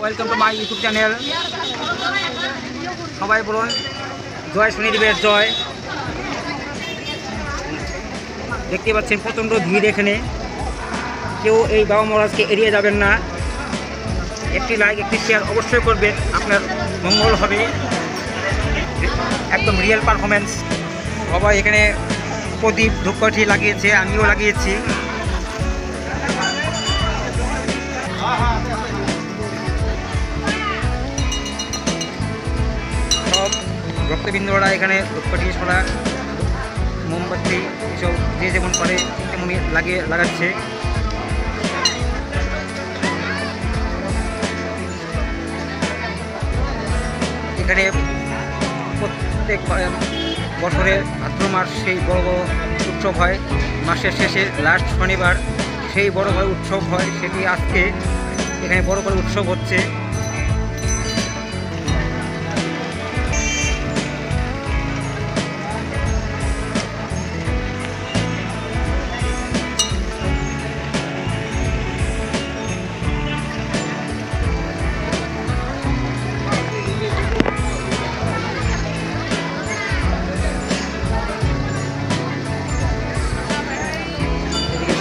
Welcome to my YouTube channel. সবাই বলুন জয় শনিদেবের জয়। দেখতে পাচ্ছেন প্রচণ্ড ভিড় এখানে, কেউ এই বাবা মহারাজকে এড়িয়ে যাবেন না। একটি লাইক একটি শেয়ার অবশ্যই করবেন, আপনার মঙ্গল হবে। একদম রিয়েল পারফরমেন্স। সবাই এখানে প্রদীপ ধূপকাঠি লাগিয়েছে, আমিও লাগিয়েছি। সব ভক্তবৃন্দরা এখানে ধূপকাঠি ছড়া মোমবাতি এসব যে যেমন করে তেমনই লাগাচ্ছে। এখানে প্রত্যেক বছরে ভাদ্র মাস সেই বড় বড় উৎসব হয়, মাসের শেষে লাস্ট শনিবার সেই বড় বড় উৎসব হয়। সেটি আজকে এখানে বড় বড় উৎসব হচ্ছে।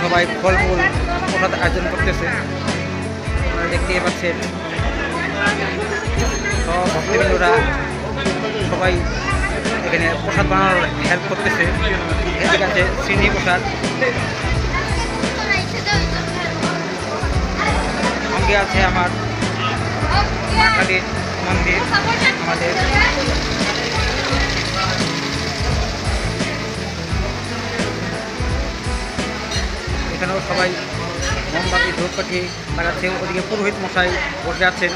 সবাই ফল ফুল প্রসাদ আয়োজন করতেছে, আপনারা দেখতেই পাচ্ছেন। সব ভক্তবৃন্দরা সবাই এখানে প্রসাদ বানানোর হেল্প করতেছে। এদিকে আছে শ্রীনি প্রসাদ, সঙ্গে আছে আমার মা কালীর মন্দির। আমাদের এখানেও সবাই মোমবাতি ধূপকাঠি লাগাচ্ছে। ওদিকে পুরোহিত মশাই বসে আছেন।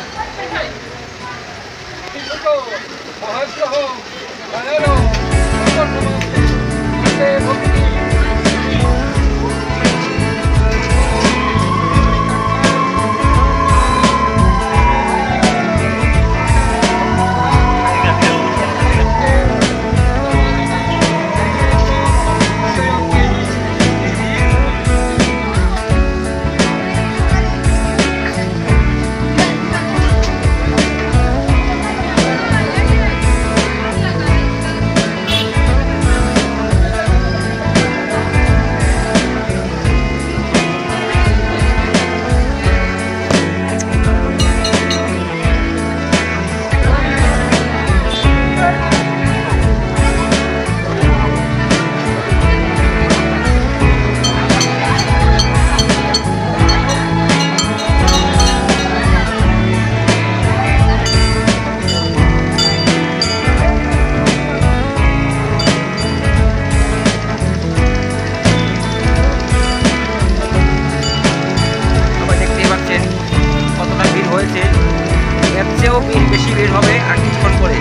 বেশি ভিড় হবে আর কিছুক্ষণ পরে।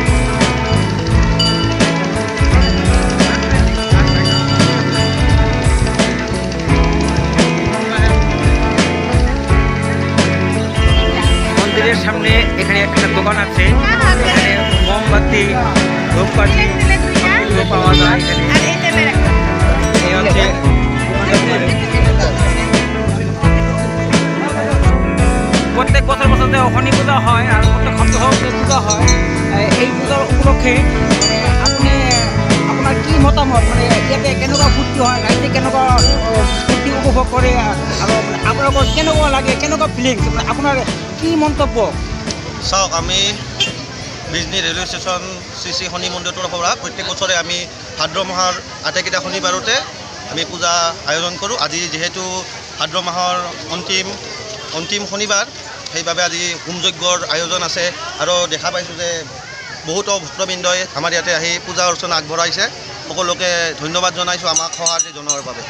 মন্দিরের সামনে এখানে একটা দোকান আছে, এখানে মোমবাতি ধূপকাঠি পাওয়া যায়। এই হচ্ছে প্রত্যেক বছর যে শনি পূজা হয় আর প্রত্যেক সপ্তাহ পূজা হয়। এই পূজার উপলক্ষে আপনি আপনার কি মতামত, ইয়াতে কেনেকুৱা ফূৰ্তি হয়, ৰাইজে কেনেকুৱা ফূৰ্তি উপভোগ কৰে আৰু আপোনালোকৰ কেনেকুৱা লাগে, কেনেকুৱা ফিলিংছ, আপোনাৰ কি মন্তব্য? চাওক, আমি বিজনী ৰেলৱে ষ্টেচন শ্ৰী শনি মন্দিৰটোৰ পৰা প্ৰত্যেক বছৰে আমি ভাদ্ৰ মাহৰ আটাইকেইটা শনিবাৰতে আমি পূজা আয়োজন কৰোঁ। আজি যিহেতু ভাদ্ৰ মাহৰ অন্তিম শনিবাৰ, সেইবাবে আজি হোমযজ্ঞৰ আয়োজন আছে আৰু দেখা পাইছোঁ যে বহুতো ভক্তবৃন্দই আমাৰ ইয়াতে আহি পূজা অৰ্চনা আগবঢ়াইছে। সকলোকে ধন্যবাদ জনাইছোঁ আমাক সঁহাৰি জনোৱাৰ বাবে।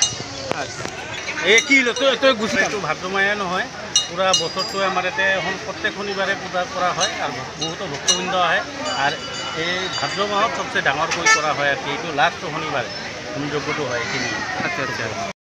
এই কি তই গুচিটো ভাদ্ৰ মাহে নহয়, পুৰা বছৰটোৱে আমাৰ ইয়াতে প্ৰত্যেক শনিবাৰে পূজা কৰা হয় আৰু বহুতো ভক্তবৃন্দ আহে। আৰু এই ভাদ্ৰ মাহত সবচে ডাঙৰকৈ কৰা হয় আৰু এইটো লাষ্ট শনিবাৰে হোমযজ্ঞটো হয় এইখিনি। আচ্ছা আচ্ছা।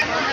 Apa?